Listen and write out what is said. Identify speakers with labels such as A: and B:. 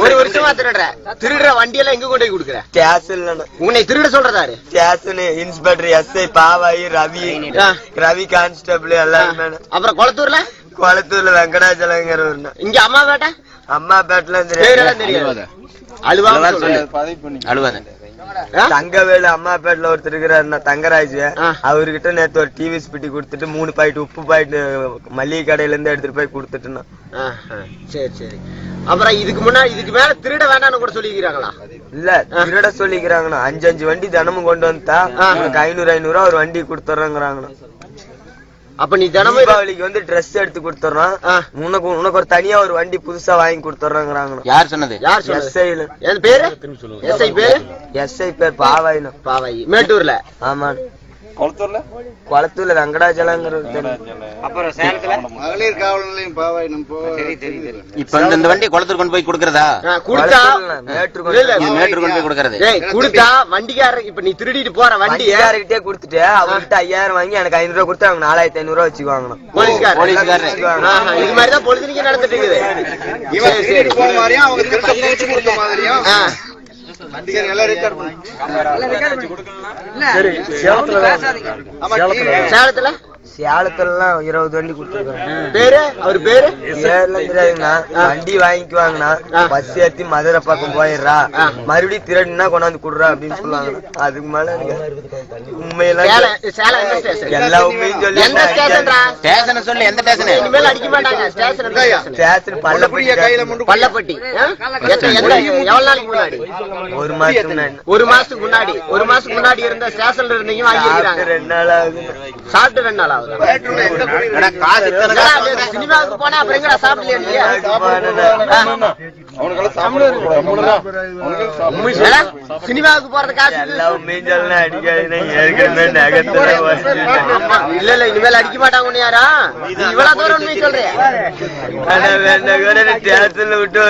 A: ஒரு வருஷமா திருடுற வண்டியெல்லாம் எங்க கொண்டு போய் கொடுக்குற?
B: ஸ்டேஷன்ல.
A: உன்னை திருட சொல்றதாரு?
B: Station inspector SI Pavayi Ravi constable எல்லாருமே.
A: அப்புறம்
B: குளத்தூர்ல வெங்கடாச்சலங்கிற.
A: இங்க
B: அம்மாபேட்டில
A: தெரியாது. அழுவாத
B: தங்கவேலு அம்மாபேட்டில ஒருத்தர் இருக்கிறாரு தங்கராஜ். அவர்கிட்ட நேத்து ஒரு டிவி ஸ்பிட்டி கொடுத்துட்டு 3 பாக்கெட் உப்பு பாக்கெட் மல்லிகை கடையில இருந்து எடுத்துட்டு போய் கொடுத்துட்டுனா.
A: சரி சரி. அப்புறம் இதுக்கு மேல திருட வேண்டாம்னு கூட சொல்லிக்கிறாங்களா?
B: இல்ல திருட சொல்லிக்கிறாங்கண்ணா. 5 வண்டி தினமும் கொண்டு வந்தா 500 ஒரு வண்டி கொடுத்துறாங்கறாங்கண்ணா.
A: அப்ப நீ தினமும்
B: தீபாவளிக்கு வந்து ட்ரெஸ் எடுத்து கொடுத்துறோம். உனக்கு ஒரு தனியா ஒரு வண்டி புதுசா வாங்கி கொடுத்துறாங்க.
A: யார் சொன்னது?
B: எஸ்ஐல.
A: என் பேரு எஸ்ஐ பேரு?
B: எஸ்ஐ பேர் பாவாயினா.
A: பாவாயி மேட்டூர்ல.
B: ஆமா. குளத்தூர்ல வெங்கடாச்சலங்கிற.
A: அப்புறம் சேலத்துல
C: மகளிர் காவல் நிலையம் பாவாயினம்.
A: இப்ப இந்த வண்டி குளத்தூர் கொண்டு போய் கொடுக்கறதா? கொடுத்தா மேட்டூர் கொண்டு போய் கொடுக்கறது. கொடுத்தா வண்டிக்காரர் இப்ப நீ திருடிட்டு போற
B: வண்டிக்காரர்கிட்டே கொடுத்துட்டு அவர்கிட்ட 5000 வாங்கி எனக்கு 500 கொடுத்து அவங்க 4500 வச்சுக்குவாங்க.
A: போலீஸ்காரர் இது மாதிரிதான் பொழுதுனிக்கு நடந்துட்டு இருக்குது.
C: இவன் போன மாதிரியும் அவங்க கொடுத்த மாதிரியும்
A: சேலத்துல
B: சேலத்துலாம் 20 வண்டி கொடுத்துருக்காங்க.
A: பேரு அவர் பேரு
B: தெரியாதுங்கண்ணா. வண்டி வாங்கிக்குவாங்கண்ணா. பஸ் ஏத்தி மதுரை பக்கம் போயிடுறா, மறுபடியும் திருடுனா கொண்டாந்து குடுறா அப்படின்னு சொல்லுவாங்க. அதுக்கு மேல உண்மையெல்லாம் எல்லா உண்மையும் சொல்லி
A: பள்ளப்பட்டி. ஒரு மாசத்துக்கு முன்னாடி இருந்த ஸ்டேஷன்ல இருந்தீங்க வாங்கிக்கிறாங்க.
B: 2 நாள் ஆகுது.
A: சாப்பிட்டு 2 நாள் ஆகுது. சினிமாவுக்கு போனா அப்புறம் எங்கடா சாப்பிடலையா? சினிமாவுக்கு போறது காசு இல்ல இல்ல இனிமேல் அடிக்க மாட்டாங்க. யாரா இவ்வளவு தூரம் உண்மை சொல்றேன்?
B: விட்டு